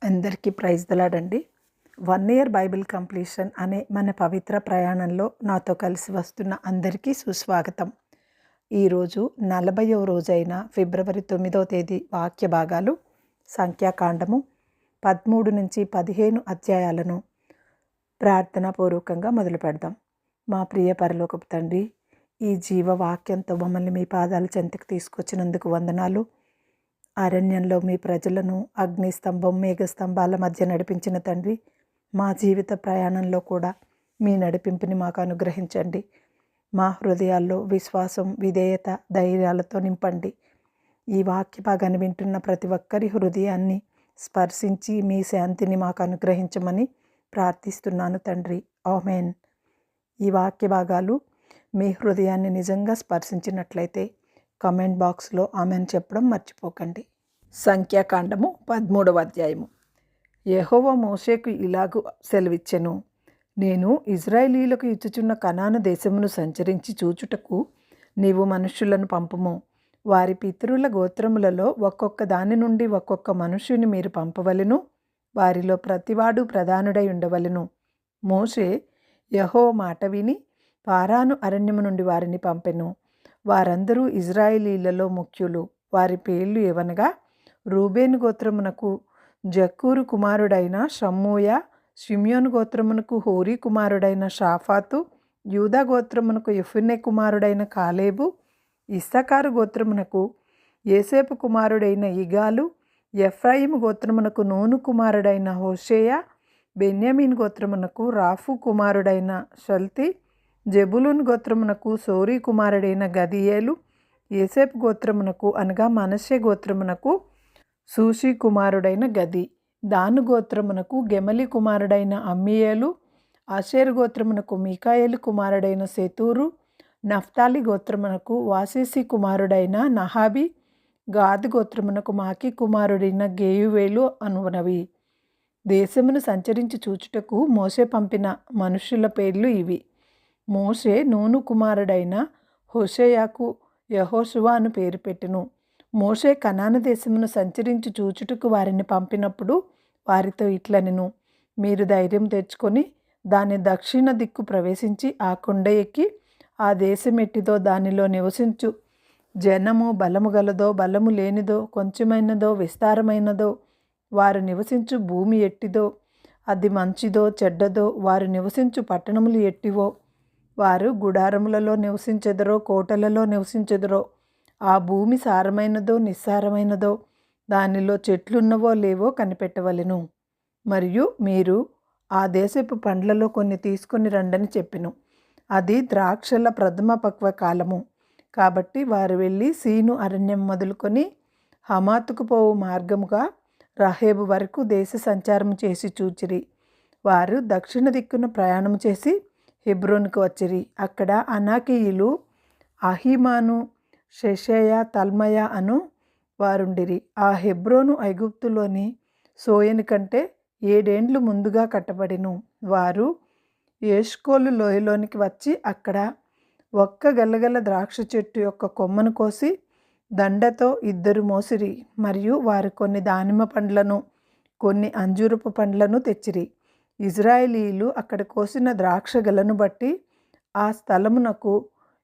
అందరికీ praise దలాడండి. 1 year Bible completion అనే మన పవిత్ర ప్రయాణంలో నాతో కలిసి వస్తున్న అందరికీ సుస్వాగతం. ఈరోజు 40వ రోజైన ఫిబ్రవరి 9వ తేదీ వాక్య భాగాలు సంఖ్యాకాండము 13 నుంచి 15 అధ్యాయాలను ప్రార్థనాపూర్వకంగా మొదలు పెడదాం. మా ప్రియ పరలోకపు తండ్రి, ఈ జీవవాక్యంతో మమ్మల్ని మీ పాదాల చెంతకు తీసుకొచ్చినందుకు వందనాలు. అరణ్యంలో మీ ప్రజలను అగ్నిస్తంభం మేఘస్తంభాల మధ్య నడిపించిన తండ్రి, మా జీవిత ప్రయాణంలో కూడా మీ నడిపింపుని మాకు అనుగ్రహించండి. మా హృదయాల్లో విశ్వాసం, విధేయత, ధైర్యాలతో నింపండి. ఈ వాక్య భాగాన్ని వింటున్న ప్రతి ఒక్కరి హృదయాన్ని స్పర్శించి మీ శాంతిని మాకు అనుగ్రహించమని ప్రార్థిస్తున్నాను తండ్రి. ఆమేన్. ఈ వాక్య భాగాలు మీ హృదయాన్ని నిజంగా స్పర్శించినట్లయితే కామెంట్ బాక్స్లో ఆమెన్ చెప్పడం మర్చిపోకండి. సంఖ్యాకాండము 13వ అధ్యాయము. యెహోవా మోషేకు ఇలాగు సెలవిచ్చెను, నేను ఇజ్రాయేలీయులకు ఇచ్చుచున్న కనాను దేశమును సంచరించి చూచుటకు నీవు మనుష్యులను పంపుము. వారి పితరుల గోత్రములలో ఒక్కొక్క దాని నుండి ఒక్కొక్క మనుష్యుని మీరు పంపవలెను. వారిలో ప్రతివాడు ప్రధానుడై ఉండవలెను. మోషే యెహోవా మాట విని పారాను అరణ్యము నుండి వారిని పంపెను. వారందరూ ఇజ్రాయేలీలలో ముఖ్యులు. వారి పేర్లు ఏవనగా, రూబేను గోత్రమునకు జక్కూరు కుమారుడైన షమ్మూయ, షిమ్యోను గోత్రమునకు హోరీ కుమారుడైన షాఫాతు, యూదా గోత్రమునకు యెఫున్నె కుమారుడైన కాలేబు, ఇస్సాకారు గోత్రమునకు యోసేపు కుమారుడైన ఇగాలు, ఎఫ్రాయిము గోత్రమునకు నూను కుమారుడైన హోషేయ, బెన్యామీను గోత్రమునకు రాఫు కుమారుడైన షల్తి, జెబులూను గోత్రమునకు సోరీ కుమారుడైన గదియేలు, యోసేపు గోత్రమునకు అనగా మనష్షే గోత్రమునకు సూషి కుమారుడైన గది, దాను గోత్రమునకు గెమలి కుమారుడైన అమ్మీయేలు, ఆషేరు గోత్రమునకు మీకాయేలు కుమారుడైన సెతూరు, నఫ్తాలి గోత్రమునకు వాసేసి కుమారుడైన నహాబి, గాదు గోత్రమునకు మాకి కుమారుడైన గేయువేలు అనునవి. దేశమును సంచరించి చూచుటకు మోషే పంపిన మనుషుల పేర్లు ఇవి. మోషే నూను కుమారుడైన హోషేయకు యెహోషువ అను పేరు పెట్టెను. మోషే కనాను దేశమును సంచరించి చూచుటకు వారిని పంపినప్పుడు వారితో ఇట్లనెను, మీరు ధైర్యం తెచ్చుకొని దాని దక్షిణ దిక్కు ప్రవేశించి ఆ కొండ ఎక్కి ఆ దేశం ఎట్టిదో దానిలో నివసించు జనము బలము గలదో బలము లేనిదో కొంచెమైనదో విస్తారమైనదో, వారు నివసించు భూమి ఎట్టిదో అది మంచిదో చెడ్డదో, వారు నివసించు పట్టణములు ఎట్టివో, వారు గుడారములలో నివసించెదరో కోటలలో నివసించెదరో, ఆ భూమి సారమైనదో నిస్సారమైనదో, దానిలో చెట్లున్నవో లేవో కనిపెట్టవలెను. మరియు మీరు ఆ దేశపు పండ్లలో కొన్ని తీసుకొని రండని చెప్పెను. అది ద్రాక్షల ప్రథమ పక్వ కాలము. కాబట్టి వారు వెళ్ళి సీను అరణ్యం మొదలుకొని హమాతుకు పోవు మార్గముగా రహేబు వరకు దేశ సంచారం చేసి చూచిరి. వారు దక్షిణ దిక్కున ప్రయాణం చేసి హెబ్రోనుకు వచ్చిరి. అక్కడ అనాకీయులు అహీమాను, షెషయ, తల్మయ అను వారుండిరి. ఆ హెబ్రోను ఐగుప్తులోని సోయని కంటే 7 ఏండ్లు ముందుగా కట్టబడిను. వారు ఎష్కోలు లోయలోనికి వచ్చి అక్కడ ఒక్క గలగల ద్రాక్ష చెట్టు యొక్క కొమ్మను కోసి దండతో 2 మోసిరి. మరియు వారు కొన్ని దానిమ్మ పండ్లను కొన్ని అంజూరపు పండ్లను తెచ్చిరి. ఇజ్రాయేలీయులు అక్కడ కోసిన ద్రాక్ష గలను బట్టి ఆ స్థలమునకు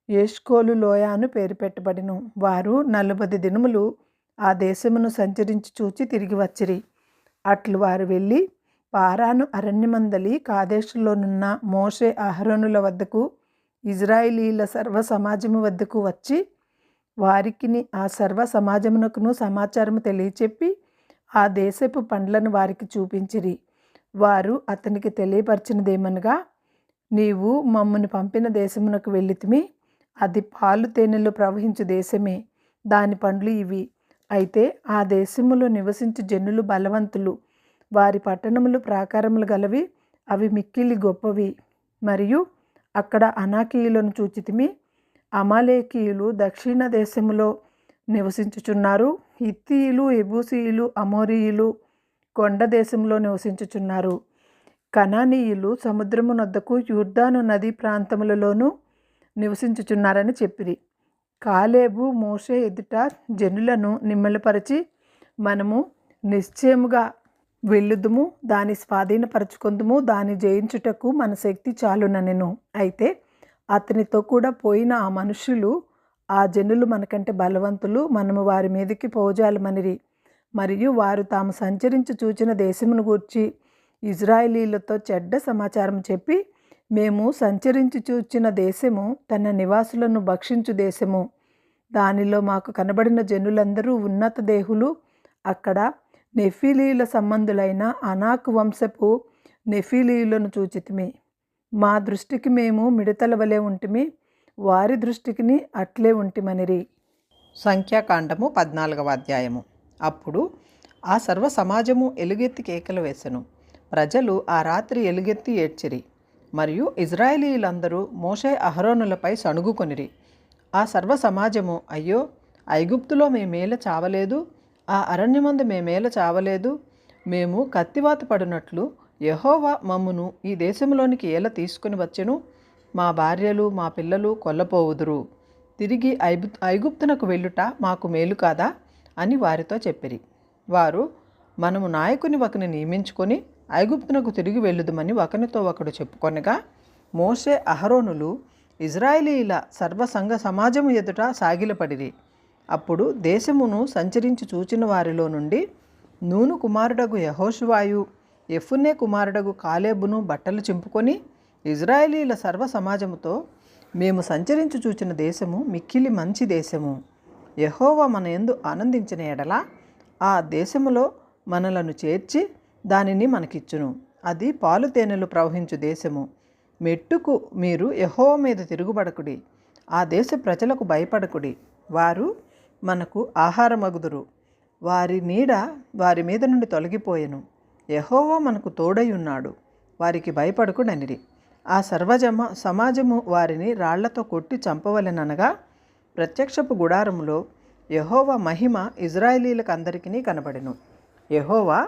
ఎష్కోలు లోయ అని పేరు పెట్టబడిను. వారు 40 దినములు ఆ దేశమును సంచరించి చూచి తిరిగి వచ్చిరి. అట్లు వారు వెళ్ళి పారాను అరణ్యమందలి కాదేశులోనున్న మోషే అహరోనుల వద్దకు ఇజ్రాయేలీయుల సర్వ సమాజము వద్దకు వచ్చి వారికిని ఆ సర్వ సమాజమునకును సమాచారము తెలియచెప్పి ఆ దేశపు పండ్లను వారికి చూపించిరి. వారు అతనికి తెలియపరిచినదేమనగా, నీవు మమ్మను పంపిన దేశమునకు వెళ్ళితిమి. అది పాలు తేనెలు ప్రవహించు దేశమే. దాని పండ్లు ఇవి. అయితే ఆ దేశములో నివసించు జనులు బలవంతులు. వారి పట్టణములు ప్రాకారములు గలవి. అవి మిక్కిలి గొప్పవి. మరియు అక్కడ అనాకీయులను చూచితిమి. అమాలేకీయులు దక్షిణ దేశములో నివసించుచున్నారు. హిత్తీయులు, ఎబూసీయులు, అమోరీయులు కొండ దేశంలో నివసించుచున్నారు. కనానీయులు సముద్రము నొద్దకు యోర్దాను నదీ ప్రాంతములలోనూ నివసించుచున్నారని చెప్పిరి. కాలేబు మోషే ఎదుట జనులను నిమ్మలపరిచి, మనము నిశ్చయముగా వెళ్ళుదుము, దాని స్వాధీనపరచుకొందుము, దాని జయించుటకు మన శక్తి చాలుననెను. అయితే అతనితో కూడా పోయిన ఆ మనుషులు, ఆ జనులు మనకంటే బలవంతులు, మనము వారి మీదకి పోజాలమనిరి. మరియు వారు తాము సంచరించి చూచిన దేశమును గూర్చి ఇజ్రాయేలీలతో చెడ్డ సమాచారం చెప్పి, మేము సంచరించి చూచిన దేశము తన నివాసులను భక్షించు దేశము. దానిలో మాకు కనబడిన జనులందరూ ఉన్నత దేహులు. అక్కడ నెఫీలీల సంబంధులైన అనాకు వంశపు నెఫీలీయులను చూచితిమి. మా దృష్టికి మేము మిడతల వలె ఉంటిమి, వారి దృష్టికిని అట్లే ఉంటిమనిరి. సంఖ్యాకాండము 14వ అధ్యాయము. అప్పుడు ఆ సర్వ సమాజము ఎలుగెత్తి కేకలు వేసెను. ప్రజలు ఆ రాత్రి ఎలుగెత్తి ఏడ్చిరి. మరియు ఇజ్రాయేలీలందరూ మోషే అహరోనులపై సణుగుకొనిరి. ఆ సర్వ సమాజము, అయ్యో, ఐగుప్తులో మేమేల చావలేదు, ఆ అరణ్యమందు మేమేల చావలేదు, మేము కత్తివాత పడినట్లు యెహోవా మమ్మును ఈ దేశంలోనికి ఏల తీసుకుని వచ్చెను, మా భార్యలు మా పిల్లలు కొల్లపోవుదురు, తిరిగి ఐగుప్తునకు వెళ్ళుట మాకు మేలు కాదా అని వారితో చెప్పిరి. వారు, మనము నాయకుని ఒకని నియమించుకొని ఐగుప్తునకు తిరిగి వెళ్ళుదుమని ఒకనితో ఒకడు చెప్పుకొనగా, మోషే అహరోనులు ఇజ్రాయేలీల సర్వసంఘ సమాజము ఎదుట సాగిలపడిరి. అప్పుడు దేశమును సంచరించి చూచిన వారిలో నుండి నూను కుమారుడగు యెహోషువాయు, యెఫున్నె కుమారుడగు కాలేబును బట్టలు చింపుకొని ఇజ్రాయేలీల సర్వ సమాజముతో, మేము సంచరించి చూచిన దేశము మిక్కిలి మంచి దేశము. యెహోవా మన యందు ఆనందించిన ఎడల ఆ దేశములో మనలను చేర్చి దానిని మనకిచ్చును. అది పాలు తేనెలు ప్రవహించు దేశము. మెట్టుకు మీరు యెహోవా మీద తిరుగుబడకుడి, ఆ దేశ ప్రజలకు భయపడకుడి. వారు మనకు ఆహారమగుదురు, వారి నీడ వారి మీద నుండి తొలగిపోయెను. యెహోవా మనకు తోడై ఉన్నాడు, వారికి భయపడకుడనిరి. ఆ సమాజము వారిని రాళ్లతో కొట్టి చంపవలెననగా ప్రత్యక్షపు గుడారములో యెహోవా మహిమ ఇజ్రాయేలీలకు అందరికీ కనబడెను. యెహోవా,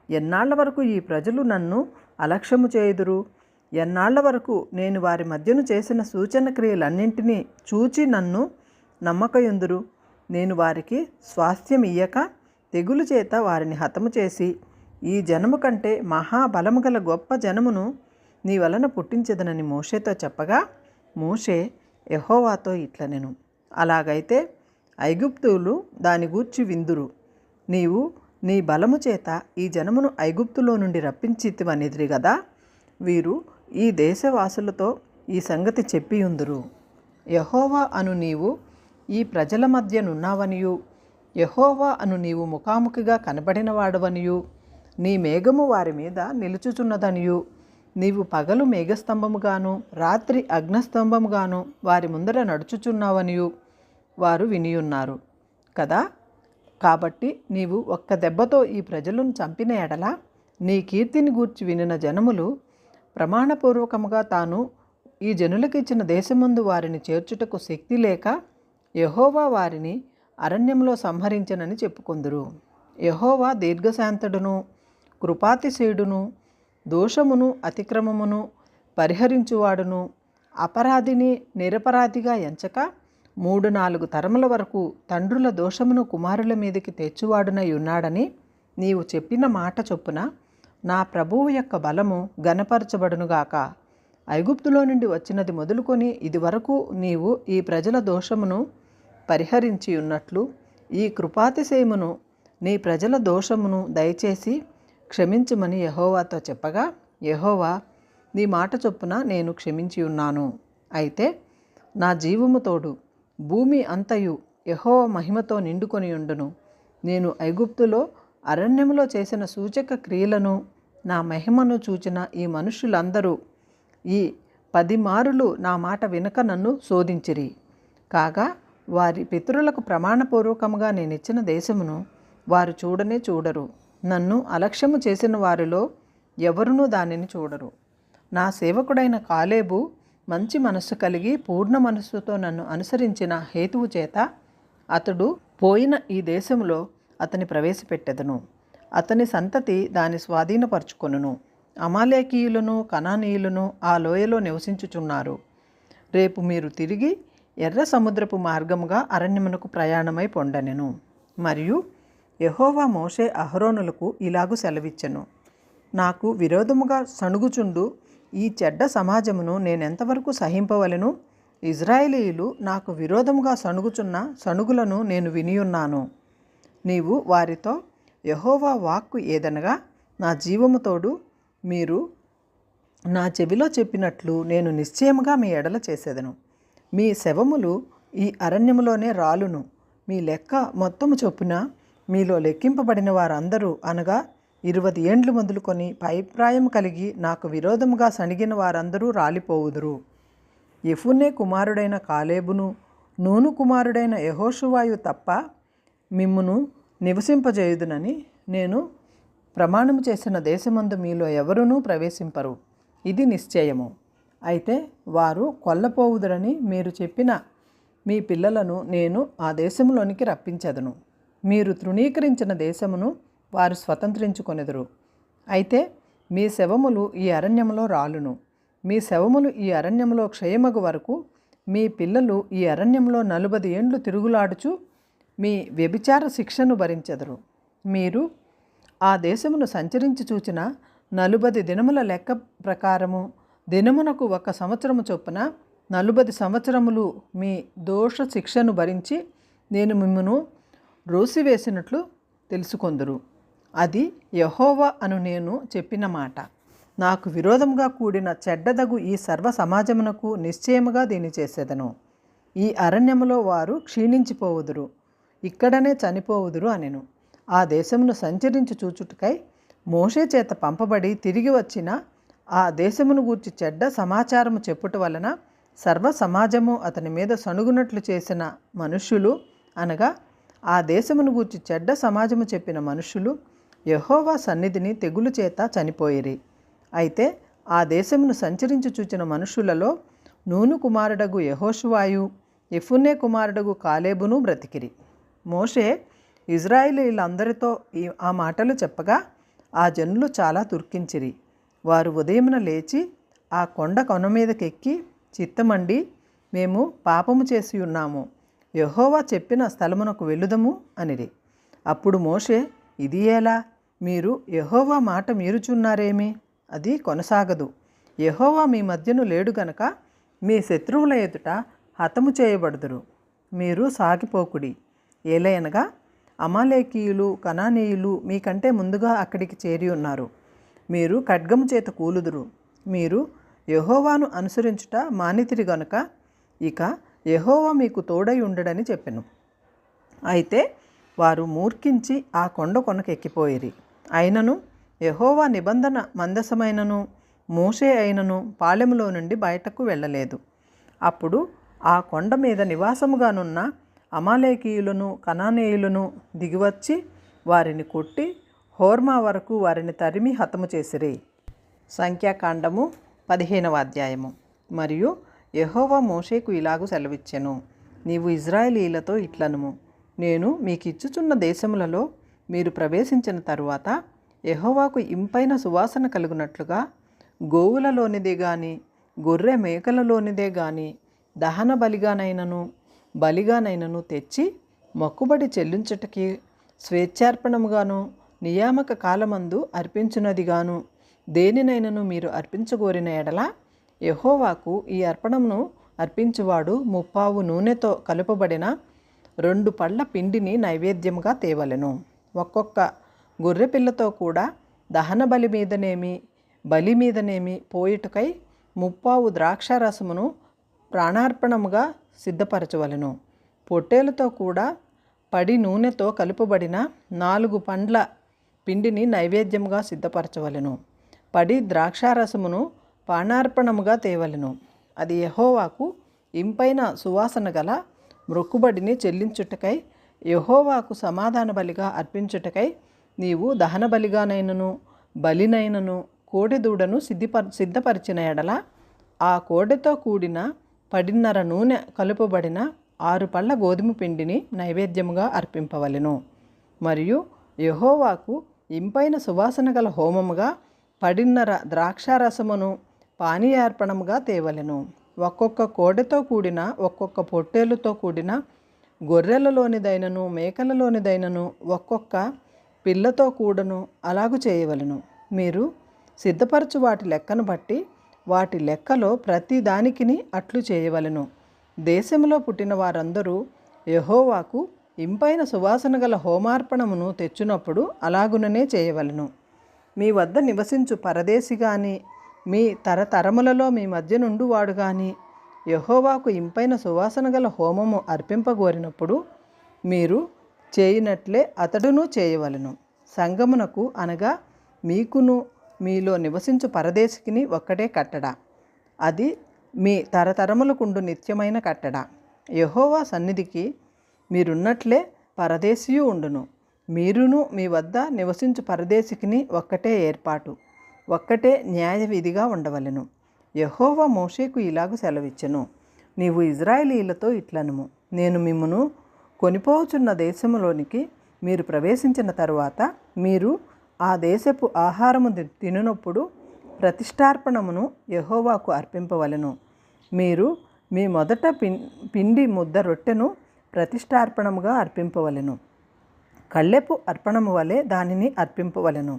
ఎన్నాళ్ల వరకు ఈ ప్రజలు నన్ను అలక్ష్యము చేయుదురు? ఎన్నాళ్ల వరకు నేను వారి మధ్యను చేసిన సూచన క్రియలన్నింటినీ చూచి నన్ను నమ్మకయుందురు? నేను వారికి స్వాస్థ్యం ఇయ్యక తెగులు చేత వారిని హతము చేసి ఈ జనము కంటే మహాబలము గల గొప్ప జనమును నీ వలన పుట్టించదనని మోషేతో చెప్పగా, మోషే యెహోవాతో ఇట్లనెను, అలాగైతే ఐగుప్తులు దాని గూర్చి విందురు. నీవు నీ బలము చేత ఈ జనమును ఐగుప్తులో నుండి రప్పించితివనిదిరి గదా. వీరు ఈ దేశవాసులతో ఈ సంగతి చెప్పియుందురు. యెహోవా అను నీవు ఈ ప్రజల మధ్యనున్నావనియు, యెహోవా అను నీవు ముఖాముఖిగా కనబడినవాడవనియు, నీ మేఘము వారి మీద నిలుచుచున్నదనియు, నీవు పగలు మేఘస్తంభముగాను రాత్రి అగ్నస్తంభముగాను వారి ముందర నడుచుచున్నావనియు వారు వినియున్నారు కదా. కాబట్టి నీవు ఒక్క దెబ్బతో ఈ ప్రజలను చంపిన ఎడల నీ కీర్తిని గూర్చి వినిన జనములు ప్రమాణపూర్వకముగా తాను ఈ జనులకు ఇచ్చిన దేశమందు వారిని చేర్చుటకు శక్తి లేక యెహోవా వారిని అరణ్యంలో సంహరించనని చెప్పుకొందురు. యెహోవా దీర్ఘశాంతుడును కృపాతిశయుడును దోషమును అతిక్రమమును పరిహరించువాడును, అపరాధిని నిరపరాధిగా ఎంచక 3-4 తరముల వరకు తండ్రుల దోషమును కుమారుల మీదకి తెచ్చువాడునై ఉన్నాడని నీవు చెప్పిన మాట చొప్పున నా ప్రభువు యొక్క బలము గణపరచబడునుగాక. ఐగుప్తులో నుండి వచ్చినది మొదలుకొని ఇదివరకు నీవు ఈ ప్రజల దోషమును పరిహరించి ఉన్నట్లు ఈ కృపాతిశయమును నీ ప్రజల దోషమును దయచేసి క్షమించుమని యెహోవాతో చెప్పగా, యెహోవా, నీ మాట చొప్పున నేను క్షమించి ఉన్నాను. అయితే నా జీవము తోడు భూమి అంతయు యెహోవా మహిమతో నిండుకొని ఉండును. నేను ఐగుప్తులో అరణ్యములో చేసిన సూచక క్రియలను నా మహిమను చూచిన ఈ మనుష్యులందరూ ఈ 10 మారులు నా మాట వినక నన్ను శోధించిరి. కాగా వారి పితరులకు ప్రమాణపూర్వకముగా నేనిచ్చిన దేశమును వారు చూడనే చూడరు. నన్ను అలక్ష్యము చేసిన వారిలో ఎవరునూ దానిని చూడరు. నా సేవకుడైన కాలేబు మంచి మనస్సు కలిగి పూర్ణ మనస్సుతో నన్ను అనుసరించిన హేతువు చేత అతడు పోయిన ఈ దేశంలో అతని ప్రవేశపెట్టెదను. అతని సంతతి దాని స్వాధీనపరచుకొనును. అమాలేకీయులను కనానీయులను ఆ లోయలో నివసించుచున్నారు. రేపు మీరు తిరిగి ఎర్ర సముద్రపు మార్గముగా అరణ్యమునకు ప్రయాణమై పొండనెను. మరియు యెహోవా మోషే అహరోనులకు ఇలాగు సెలవిచ్చెను. నాకు విరోధముగా సణుగుచుండు ఈ చెడ్డ సమాజమును నేనెంతవరకు సహింపవలెను? ఇజ్రాయేలీయులు నాకు విరోధముగా సణుగుచున్న సణుగులను నేను వినియున్నాను. నీవు వారితో, యెహోవా వాక్కు ఏదనగా, నా జీవము తోడు మీరు నా చెవిలో చెప్పినట్లు నేను నిశ్చయముగా మీ ఎడల చేసేదను. మీ శవములు ఈ అరణ్యములోనే రాలును. మీ లెక్క మొత్తము చొప్పున మీలో లెక్కింపబడిన వారందరూ, అనగా 20 ఏండ్లు మొదలుకొని పైప్రాయం కలిగి నాకు విరోధముగా సణిగిన వారందరూ రాలిపోవుదురు. యెఫున్నె కుమారుడైన కాలేబును, నూను కుమారుడైన యెహోషువాయు తప్ప మిమ్మును నివసింపజేయుదునని నేను ప్రమాణము చేసిన దేశమందు మీలో ఎవరునూ ప్రవేశింపరు. ఇది నిశ్చయము. అయితే వారు కొల్లపోవుదురని మీరు చెప్పిన మీ పిల్లలను నేను ఆ దేశంలోనికి రప్పించెదను. మీరు తృణీకరించిన దేశమును వారు స్వతంత్రించుకొనెదరు. అయితే మీ శవములు ఈ అరణ్యములో రాలును. మీ శవములు ఈ అరణ్యములో క్షయమగు వరకు మీ పిల్లలు ఈ అరణ్యంలో 40 ఏండ్లు తిరుగులాడుచు మీ వ్యభిచార శిక్షను భరించెదరు. మీరు ఆ దేశమును సంచరించి చూచిన 40 దినముల లెక్క ప్రకారము దినమునకు 1 సంవత్సరము చొప్పున 40 సంవత్సరములు మీ దోష శిక్షను భరించి నేను మిమ్మును రోసివేసినట్లు తెలుసుకొందురు. అది యెహోవా అను నేను చెప్పిన మాట. నాకు విరోధముగా కూడిన చెడ్డదగు ఈ సర్వ సమాజమునకు నిశ్చయముగా దీన్ని చేసేదను. ఈ అరణ్యములో వారు క్షీణించిపోవుదురు, ఇక్కడనే చనిపోవుదురు అనెను. ఆ దేశమును సంచరించి చూచుటకై మోషే చేత పంపబడి తిరిగి వచ్చిన ఆ దేశమును గూర్చి చెడ్డ సమాచారము చెప్పుట వలన సర్వ సమాజము అతని మీద సణుగునట్లు చేసిన మనుష్యులు, అనగా ఆ దేశమును గూర్చి చెడ్డ సమాజము చెప్పిన మనుష్యులు యెహోవా సన్నిధిని తెగులు చేత చనిపోయిరి. అయితే ఆ దేశమును సంచరించి చూచిన మనుష్యులలో నూను కుమారుడగు యెహోషువాయు, యెఫున్నె కుమారుడగు కాలేబును బ్రతికిరి. మోషే ఇజ్రాయేలీయులందరితో ఆ మాటలు చెప్పగా ఆ జనులు చాలా తుర్కించిరి. వారు ఉదయమున లేచి ఆ కొండ కొన మీదకెక్కి చిత్తమండి, మేము పాపము చేసి ఉన్నాము, యెహోవా చెప్పిన స్థలమునకు వెళ్ళుదము అనిరి. అప్పుడు మోషే, ఇది ఎలా? మీరు యెహోవా మాట మీరుచున్నారేమి? అది కొనసాగదు. యెహోవా మీ మధ్యను లేడు గనక మీ శత్రువుల ఎదుట హతము చేయబడుదురు. మీరు సాగిపోకుడి. ఏలయనగా అమాలేకీయులు, కనానీయులు మీకంటే ముందుగా అక్కడికి చేరి ఉన్నారు. మీరు ఖడ్గము చేత కూలుదురు. మీరు యెహోవాను అనుసరించుట మానితిరి గనుక ఇక యెహోవా మీకు తోడై ఉండడని చెప్పెను. అయితే వారు మూర్ఖించి ఆ కొండ కొనకెక్కిపోయిరి. అయినను యెహోవా నిబంధన మందసమైనను మోషే అయినను పాళెములో నుండి బయటకు వెళ్ళలేదు. అప్పుడు ఆ కొండ మీద నివాసముగానున్న అమాలేకీయులను, కనానేయులను దిగివచ్చి వారిని కొట్టి హోర్మా వరకు వారిని తరిమి హతము చేసిరి. సంఖ్యాకాండము 15వ అధ్యాయము. మరియు యెహోవా మోషేకు ఇలాగు సెలవిచ్చెను. నీవు ఇజ్రాయేలీలతో ఇట్లనుము, నేను మీకిచ్చుచున్న దేశములలో మీరు ప్రవేశించిన తరువాత యెహోవాకు ఇంపైన సువాసన కలుగునట్లుగా గోవులలోనిదే గాని గొర్రె మేకలలోనిదే గాని దహన బలిగానైనను తెచ్చి మొక్కుబడి చెల్లించుటకి స్వేచ్ఛార్పణముగాను నియామక కాలమందు అర్పించున్నదిగాను దేనినైనను మీరు అర్పించగోరిన ఎడల యెహోవాకు ఈ అర్పణమును అర్పించువాడు 30 నూనెతో కలుపబడిన 2 పళ్ళ పిండిని నైవేద్యముగా తేవలెను. ఒక్కొక్క గొర్రెపిల్లతో కూడా దహన బలి మీదనేమి పోయిటకై 30 ద్రాక్షారసమును ప్రాణార్పణముగా సిద్ధపరచవలెను. పొట్టేలతో కూడా పడి నూనెతో కలుపబడిన 4 పండ్ల పిండిని నైవేద్యముగా సిద్ధపరచవలెను. పడి ద్రాక్షారసమును పానార్పణముగా తేవలెను. అది యెహోవాకు ఇంపైన సువాసన గల మ్రొక్కుబడిని చెల్లించుటకై యెహోవాకు సమాధాన బలిగా అర్పించుటకై నీవు దహన బలిగానైనను బలినైనను కోడెదూడను సిద్ధపరిచిన ఎడల ఆ కోడెతో కూడిన 10 నూనె కలుపబడిన 6 పళ్ళ గోధుమ పిండిని నైవేద్యముగా అర్పింపవలెను. మరియు యెహోవాకు ఇంపైన సువాసన గల హోమముగా 10 ద్రాక్షారసమును పానీయార్పణముగా తేవలెను. ఒక్కొక్క కోడెతో కూడిన ఒక్కొక్క పొట్టేలుతో కూడిన గొర్రెలలోనిదైనను మేకలలోనిదైనను ఒక్కొక్క పిల్లతో కూడను అలాగు చేయవలను. మీరు సిద్ధపరచు వాటి లెక్కను బట్టి వాటి లెక్కలో ప్రతి దానికిని అట్లు చేయవలను. దేశంలో పుట్టిన వారందరూ యెహోవాకు ఇంపైన సువాసన గల హోమార్పణమును తెచ్చునప్పుడు అలాగుననే చేయవలను. మీ వద్ద నివసించు పరదేశి గాని మీ తరతరములలో మీ మధ్య నుండువాడు గాని యెహోవాకు ఇంపైన సువాసన గల హోమము అర్పింపగోరినప్పుడు మీరు చేయినట్లే అతడును చేయవలను. సంగమునకు అనగా మీకును మీలో నివసించు పరదేశికిని ఒక్కటే కట్టడ, అది మీ తరతరములకుండు నిత్యమైన కట్టడ. యెహోవా సన్నిధికి మీరున్నట్లే పరదేశియు ఉండును. మీరును మీ వద్ద నివసించు పరదేశికిని ఒక్కటే ఏర్పాటు, ఒక్కటే న్యాయ విధిగా ఉండవలెను. యెహోవా మోషేకు ఇలాగు సెలవిచ్చెను, నీవు ఇజ్రాయేలీలతో ఇట్లనుము, నేను మిమ్మును కొనిపోవచున్న దేశములోనికి మీరు ప్రవేశించిన తరువాత మీరు ఆ దేశపు ఆహారము తినునప్పుడు ప్రతిష్టార్పణమును యెహోవాకు అర్పింపవలెను. మీరు మీ మొదట పిండి ముద్ద రొట్టెను ప్రతిష్టార్పణముగా అర్పింపవలెను. కళ్ళెపు అర్పణము వలె దానిని అర్పింపవలెను.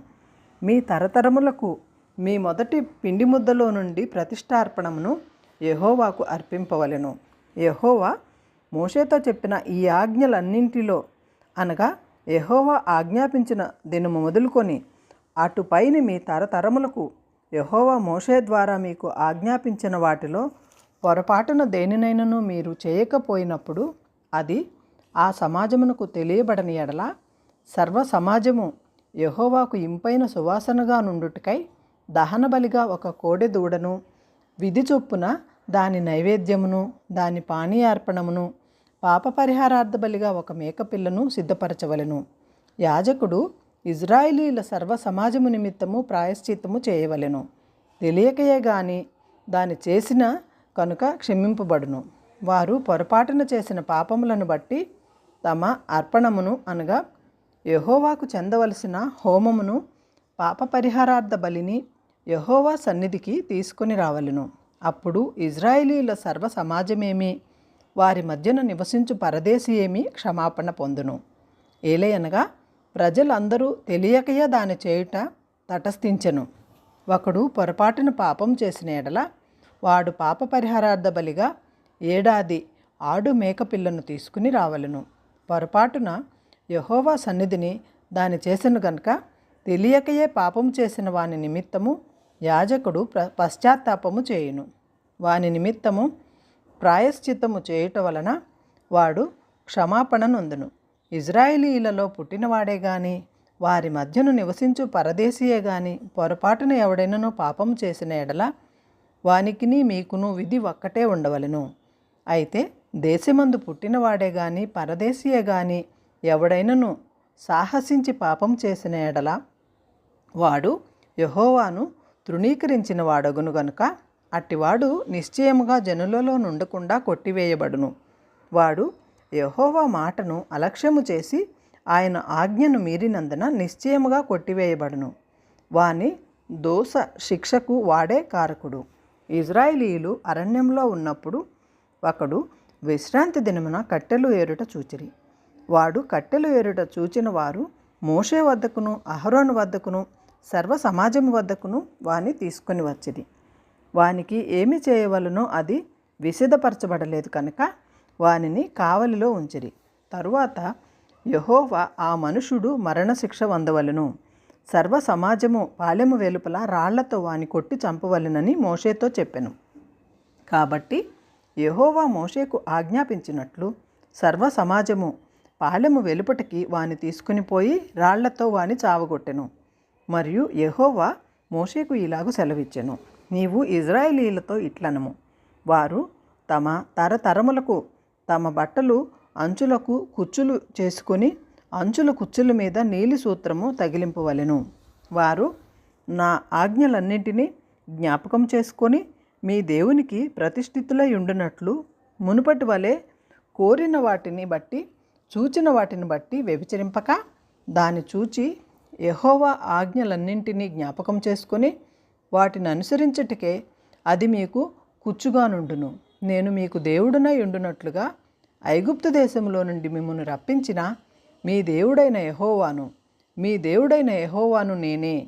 మీ తరతరములకు మీ మొదటి పిండి ముద్దలో నుండి ప్రతిష్టార్పణమును యెహోవాకు అర్పింపవలెను. యెహోవా మోషేతో చెప్పిన ఈ ఆజ్ఞలన్నింటిలో అనగా యెహోవా ఆజ్ఞాపించిన దినము మొదలుకొని అటుపైని మీ తరతరములకు యెహోవా మోషే ద్వారా మీకు ఆజ్ఞాపించిన వాటిలో పొరపాటున దేనినైనను మీరు చేయకపోయినప్పుడు అది ఆ సమాజమునకు తెలియబడని ఎడల సర్వ సమాజము యెహోవాకు ఇంపైన సువాసనగా నుండుటకై దహనబలిగా ఒక కోడె దూడను, విధి చొప్పున దాని నైవేద్యమును, దాని పానీయార్పణమును, పాప పరిహారార్థ బలిగా ఒక మేకపిల్లను సిద్ధపరచవలెను. యాజకుడు ఇజ్రాయేలీల సర్వ సమాజము నిమిత్తము ప్రాయశ్చిత్తము చేయవలెను. తెలియకయే గాని దాని చేసిన కనుక క్షమింపబడును. వారు పొరపాటున చేసిన పాపములను బట్టి తమ అర్పణమును అనగా యెహోవాకు చెందవలసిన హోమమును, పాప పరిహారార్థ బలిని యెహోవా సన్నిధికి తీసుకొని రావలెను. అప్పుడు ఇజ్రాయేలీల సర్వ సమాజమేమి వారి మధ్యన నివసించు పరదేశి ఏమి క్షమాపణ పొందును. ఏలయనగా ప్రజలందరూ తెలియకయే దాని చేయుట తటస్థించెను. ఒకడు పొరపాటున పాపం చేసిన ఎడల వాడు పాప పరిహారార్థ బలిగా ఏడాది ఆడు మేకపిల్లను తీసుకుని రావలెను. పొరపాటున యెహోవా సన్నిధిని దాని చేసిన గనుక తెలియకయే పాపం చేసిన వాని నిమిత్తము యాజకుడు పశ్చాత్తాపము చేయును. వాని నిమిత్తము ప్రాయశ్చిత్తము చేయుట వలన వాడు క్షమాపణ నొందును. ఇజ్రాయేలీలలో పుట్టినవాడే గాని వారి మధ్యను నివసించు పరదేశీయే గాని పొరపాటున ఎవడైనను పాపము చేసిన ఎడల వానికిని మీకును విధి ఒక్కటే ఉండవలెను. అయితే దేశమందు పుట్టినవాడే గాని పరదేశీయే గాని ఎవడైనను సాహసించి పాపం చేసిన ఎడల వాడు యెహోవాను తృణీకరించిన వాడగును గనుక అట్టివాడు నిశ్చయముగా జనులలో నుండకుండా కొట్టివేయబడును. వాడు యెహోవా మాటను అలక్ష్యము చేసి ఆయన ఆజ్ఞను మీరినందున నిశ్చయముగా కొట్టివేయబడును. వాని దోష శిక్షకు వాడే కారకుడు. ఇజ్రాయేలీయులు అరణ్యంలో ఉన్నప్పుడు ఒకడు విశ్రాంతి దినమున కట్టెలు ఏరుట చూచిరి. వాడు కట్టెలు ఏరుట చూచిన వారు మోషే వద్దకును అహరోను వద్దకును సర్వ సమాజము వద్దకును వాని తీసుకొని వచ్చిరి. వానికి ఏమి చేయవలనో అది విశదపరచబడలేదు కనుక వానిని కావలిలో ఉంచిరి. తరువాత యెహోవా ఆ మనుషుడు మరణశిక్ష పొందవలెను. సర్వ సమాజము పాలెము వెలుపల రాళ్లతో వాని కొట్టి చంపవలెనని మోషేతో చెప్పెను. కాబట్టి యెహోవా మోషేకు ఆజ్ఞాపించినట్లు సర్వ సమాజము పాలెము వెలుపటికి వాని తీసుకుని పోయి రాళ్లతో వాని చావగొట్టెను. మరియు యెహోవా మోషేకు ఇలాగు సెలవిచ్చెను, నీవు ఇజ్రాయేలీలతో ఇట్లనము, వారు తమ తరతరములకు తమ బట్టలు అంచులకు కుచ్చులు చేసుకొని అంచుల కుచ్చుల మీద నీలి సూత్రము తగిలింపవలెను. వారు నా ఆజ్ఞలన్నింటినీ జ్ఞాపకం చేసుకొని మీ దేవునికి ప్రతిష్ఠితులై ఉండునట్లు మునుపటి వలె కోరిన వాటిని బట్టి చూచిన వాటిని బట్టి వ్యభిచరింపక దాన్ని చూచి యెహోవా ఆజ్ఞలన్నింటినీ జ్ఞాపకం చేసుకొని వాటిని అనుసరించుటకే అది మీకు కుచ్చుగా నుండును. నేను మీకు దేవుడునై ఉండునట్లుగా ఐగుప్తు దేశంలో నుండి మిమ్మల్ని రప్పించిన మీ దేవుడైన యెహోవాను నేనే